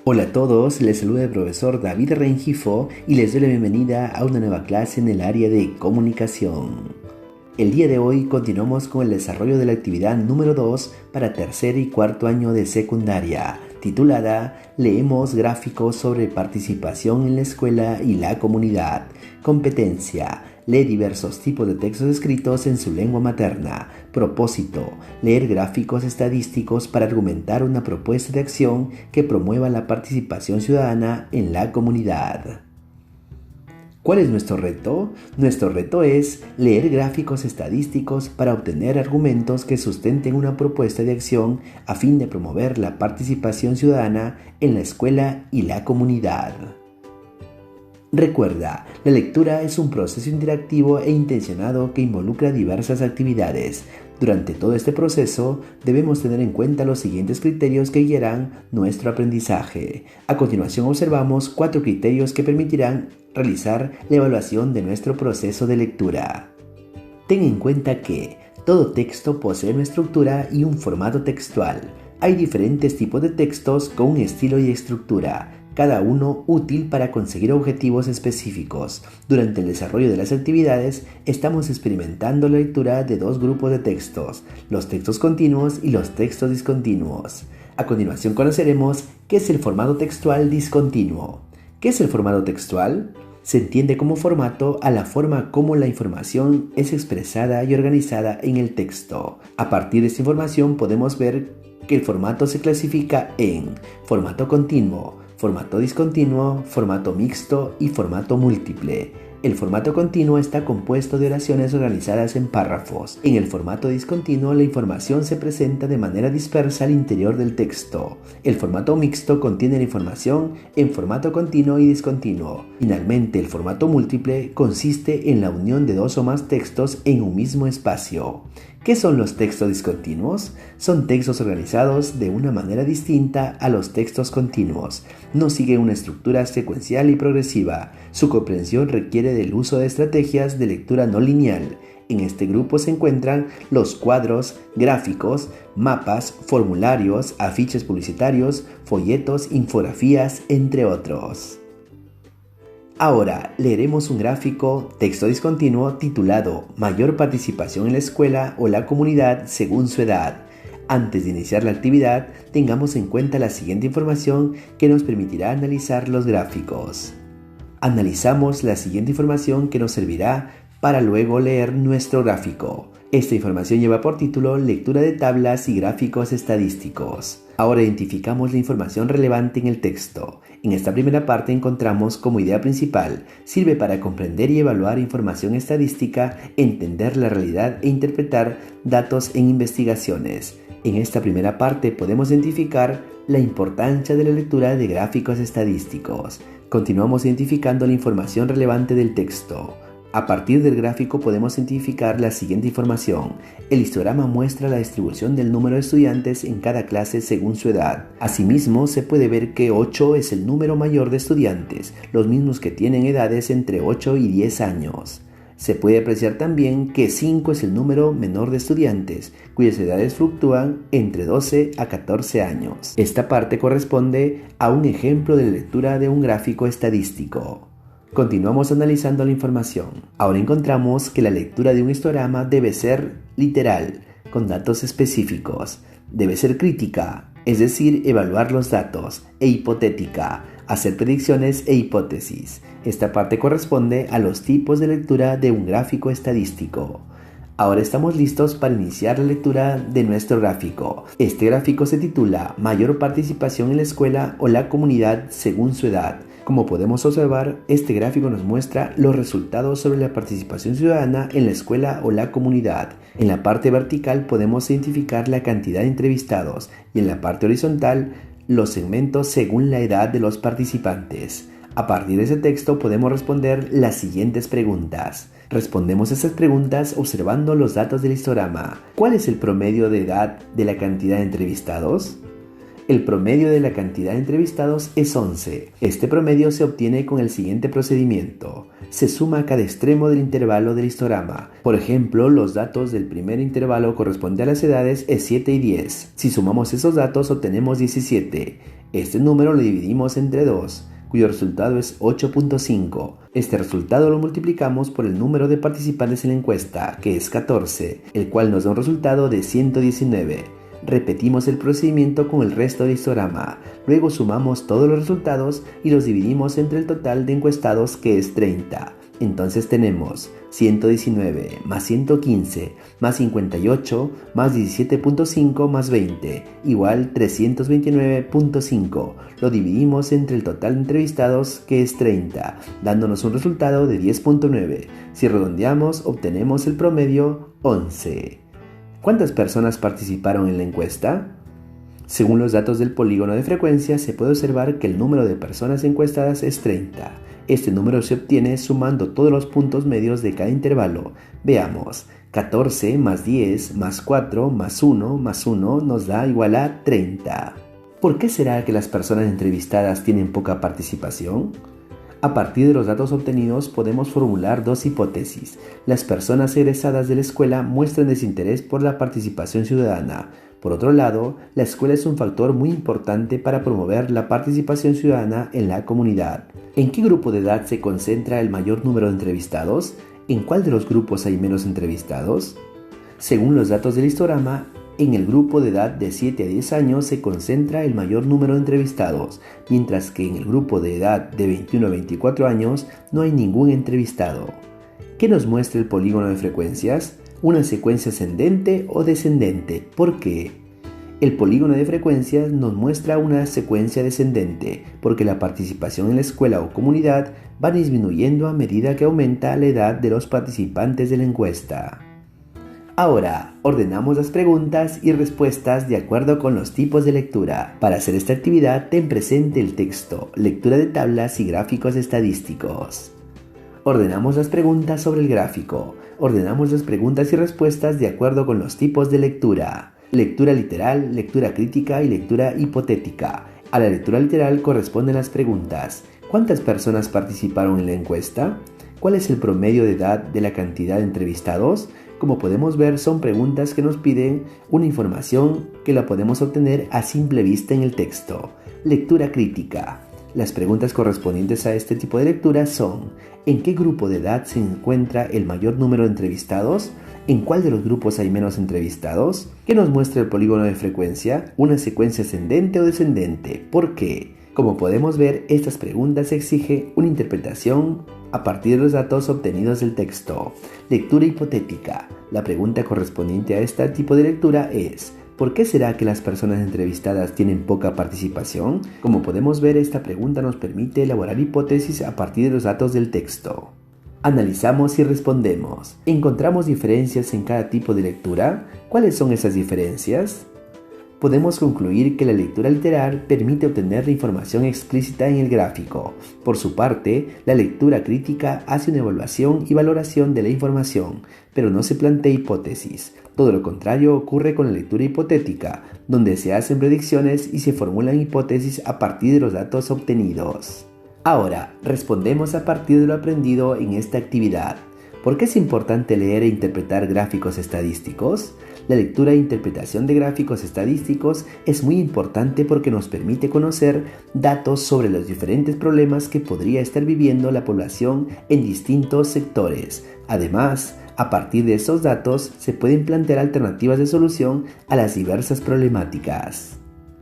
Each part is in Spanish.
Hola a todos, les saluda el profesor David Rengifo y les doy la bienvenida a una nueva clase en el área de comunicación. El día de hoy continuamos con el desarrollo de la actividad número 2 para tercer y cuarto año de secundaria, titulada Leemos gráficos sobre participación en la escuela y la comunidad. Competencia: lee diversos tipos de textos escritos en su lengua materna. Propósito: leer gráficos estadísticos para argumentar una propuesta de acción que promueva la participación ciudadana en la comunidad. ¿Cuál es nuestro reto? Nuestro reto es leer gráficos estadísticos para obtener argumentos que sustenten una propuesta de acción a fin de promover la participación ciudadana en la escuela y la comunidad. Recuerda, la lectura es un proceso interactivo e intencionado que involucra diversas actividades. Durante todo este proceso, debemos tener en cuenta los siguientes criterios que guiarán nuestro aprendizaje. A continuación observamos 4 criterios que permitirán realizar la evaluación de nuestro proceso de lectura. Ten en cuenta que todo texto posee una estructura y un formato textual. Hay diferentes tipos de textos con un estilo y estructura, cada uno útil para conseguir objetivos específicos. Durante el desarrollo de las actividades, estamos experimentando la lectura de 2 grupos de textos, los textos continuos y los textos discontinuos. A continuación conoceremos qué es el formato textual discontinuo. ¿Qué es el formato textual? Se entiende como formato a la forma como la información es expresada y organizada en el texto. A partir de esta información podemos ver que el formato se clasifica en formato continuo, formato discontinuo, formato mixto y formato múltiple. El formato continuo está compuesto de oraciones organizadas en párrafos. En el formato discontinuo, la información se presenta de manera dispersa al interior del texto. El formato mixto contiene la información en formato continuo y discontinuo. Finalmente, el formato múltiple consiste en la unión de 2 o más textos en un mismo espacio. ¿Qué son los textos discontinuos? Son textos organizados de una manera distinta a los textos continuos. No siguen una estructura secuencial y progresiva. Su comprensión requiere del uso de estrategias de lectura no lineal. En este grupo se encuentran los cuadros, gráficos, mapas, formularios, afiches publicitarios, folletos, infografías, entre otros. Ahora leeremos un gráfico texto discontinuo titulado Mayor participación en la escuela o la comunidad según su edad. Antes de iniciar la actividad, tengamos en cuenta la siguiente información que nos permitirá analizar los gráficos. Analizamos la siguiente información que nos servirá para luego leer nuestro gráfico. Esta información lleva por título Lectura de tablas y gráficos estadísticos. Ahora identificamos la información relevante en el texto. En esta primera parte encontramos como idea principal: sirve para comprender y evaluar información estadística, entender la realidad e interpretar datos en investigaciones. En esta primera parte podemos identificar la importancia de la lectura de gráficos estadísticos. Continuamos identificando la información relevante del texto. A partir del gráfico podemos identificar la siguiente información. El histograma muestra la distribución del número de estudiantes en cada clase según su edad. Asimismo, se puede ver que 8 es el número mayor de estudiantes, los mismos que tienen edades entre 8 y 10 años. Se puede apreciar también que 5 es el número menor de estudiantes, cuyas edades fluctúan entre 12 a 14 años. Esta parte corresponde a un ejemplo de lectura de un gráfico estadístico. Continuamos analizando la información. Ahora encontramos que la lectura de un histograma debe ser literal, con datos específicos. Debe ser crítica, es decir, evaluar los datos, e hipotética, hacer predicciones e hipótesis. Esta parte corresponde a los tipos de lectura de un gráfico estadístico. Ahora estamos listos para iniciar la lectura de nuestro gráfico. Este gráfico se titula Mayor participación en la escuela o la comunidad según su edad. Como podemos observar, este gráfico nos muestra los resultados sobre la participación ciudadana en la escuela o la comunidad. En la parte vertical podemos identificar la cantidad de entrevistados y en la parte horizontal los segmentos según la edad de los participantes. A partir de ese texto podemos responder las siguientes preguntas. Respondemos esas preguntas observando los datos del histograma. ¿Cuál es el promedio de edad de la cantidad de entrevistados? El promedio de la cantidad de entrevistados es 11. Este promedio se obtiene con el siguiente procedimiento. Se suma cada extremo del intervalo del histograma. Por ejemplo, los datos del primer intervalo corresponde a las edades es 7 y 10. Si sumamos esos datos obtenemos 17. Este número lo dividimos entre 2, cuyo resultado es 8.5. Este resultado lo multiplicamos por el número de participantes en la encuesta, que es 14, el cual nos da un resultado de 119. Repetimos el procedimiento con el resto del histograma, luego sumamos todos los resultados y los dividimos entre el total de encuestados, que es 30. Entonces tenemos 119 más 115 más 58 más 17.5 más 20 igual 329.5. Lo dividimos entre el total de entrevistados, que es 30, dándonos un resultado de 10.9. Si redondeamos, obtenemos el promedio 11. ¿Cuántas personas participaron en la encuesta? Según los datos del polígono de frecuencia, se puede observar que el número de personas encuestadas es 30. Este número se obtiene sumando todos los puntos medios de cada intervalo. Veamos, 14 más 10 más 4 más 1 más 1 nos da igual a 30. ¿Por qué será que las personas entrevistadas tienen poca participación? A partir de los datos obtenidos podemos formular dos hipótesis. Las personas egresadas de la escuela muestran desinterés por la participación ciudadana. Por otro lado, la escuela es un factor muy importante para promover la participación ciudadana en la comunidad. ¿En qué grupo de edad se concentra el mayor número de entrevistados? ¿En cuál de los grupos hay menos entrevistados? Según los datos del histograma, en el grupo de edad de 7 a 10 años se concentra el mayor número de entrevistados, mientras que en el grupo de edad de 21 a 24 años no hay ningún entrevistado. ¿Qué nos muestra el polígono de frecuencias? ¿Una secuencia ascendente o descendente? ¿Por qué? El polígono de frecuencias nos muestra una secuencia descendente, porque la participación en la escuela o comunidad va disminuyendo a medida que aumenta la edad de los participantes de la encuesta. Ahora, ordenamos las preguntas y respuestas de acuerdo con los tipos de lectura. Para hacer esta actividad, ten presente el texto, lectura de tablas y gráficos estadísticos. Ordenamos las preguntas sobre el gráfico. Ordenamos las preguntas y respuestas de acuerdo con los tipos de lectura. Lectura literal, lectura crítica y lectura hipotética. A la lectura literal corresponden las preguntas. ¿Cuántas personas participaron en la encuesta? ¿Cuál es el promedio de edad de la cantidad de entrevistados? Como podemos ver, son preguntas que nos piden una información que la podemos obtener a simple vista en el texto. Lectura crítica. Las preguntas correspondientes a este tipo de lectura son: ¿en qué grupo de edad se encuentra el mayor número de entrevistados? ¿En cuál de los grupos hay menos entrevistados? ¿Qué nos muestra el polígono de frecuencia? ¿Una secuencia ascendente o descendente? ¿Por qué? Como podemos ver, estas preguntas exigen una interpretación a partir de los datos obtenidos del texto. Lectura hipotética. La pregunta correspondiente a este tipo de lectura es: ¿por qué será que las personas entrevistadas tienen poca participación? Como podemos ver, esta pregunta nos permite elaborar hipótesis a partir de los datos del texto. Analizamos y respondemos. ¿Encontramos diferencias en cada tipo de lectura? ¿Cuáles son esas diferencias? Podemos concluir que la lectura literal permite obtener la información explícita en el gráfico. Por su parte, la lectura crítica hace una evaluación y valoración de la información, pero no se plantea hipótesis. Todo lo contrario ocurre con la lectura hipotética, donde se hacen predicciones y se formulan hipótesis a partir de los datos obtenidos. Ahora, respondemos a partir de lo aprendido en esta actividad. ¿Por qué es importante leer e interpretar gráficos estadísticos? La lectura e interpretación de gráficos estadísticos es muy importante porque nos permite conocer datos sobre los diferentes problemas que podría estar viviendo la población en distintos sectores. Además, a partir de esos datos se pueden plantear alternativas de solución a las diversas problemáticas.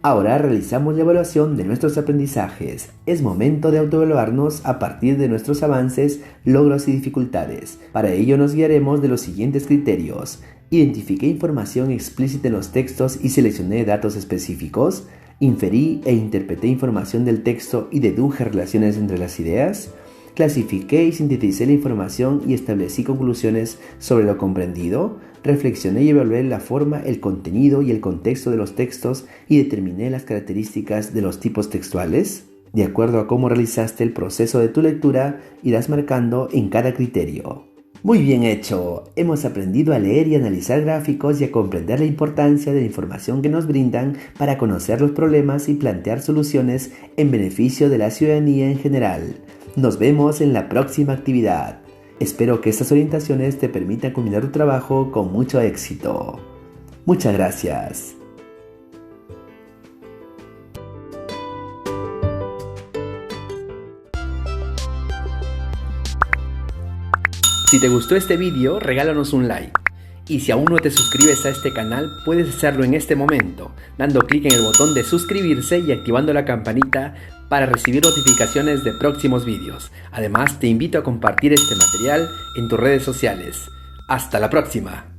Ahora realizamos la evaluación de nuestros aprendizajes. Es momento de autoevaluarnos a partir de nuestros avances, logros y dificultades. Para ello nos guiaremos de los siguientes criterios. Identifiqué información explícita en los textos y seleccioné datos específicos. Inferí e interpreté información del texto y deduje relaciones entre las ideas. Clasifiqué y sinteticé la información y establecí conclusiones sobre lo comprendido. Reflexioné y evalué la forma, el contenido y el contexto de los textos y determiné las características de los tipos textuales. De acuerdo a cómo realizaste el proceso de tu lectura, irás marcando en cada criterio. Muy bien hecho. Hemos aprendido a leer y analizar gráficos y a comprender la importancia de la información que nos brindan para conocer los problemas y plantear soluciones en beneficio de la ciudadanía en general. Nos vemos en la próxima actividad. Espero que estas orientaciones te permitan culminar tu trabajo con mucho éxito. Muchas gracias. Si te gustó este vídeo, regálanos un like. Y si aún no te suscribes a este canal, puedes hacerlo en este momento, dando clic en el botón de suscribirse y activando la campanita para recibir notificaciones de próximos vídeos. Además, te invito a compartir este material en tus redes sociales. ¡Hasta la próxima!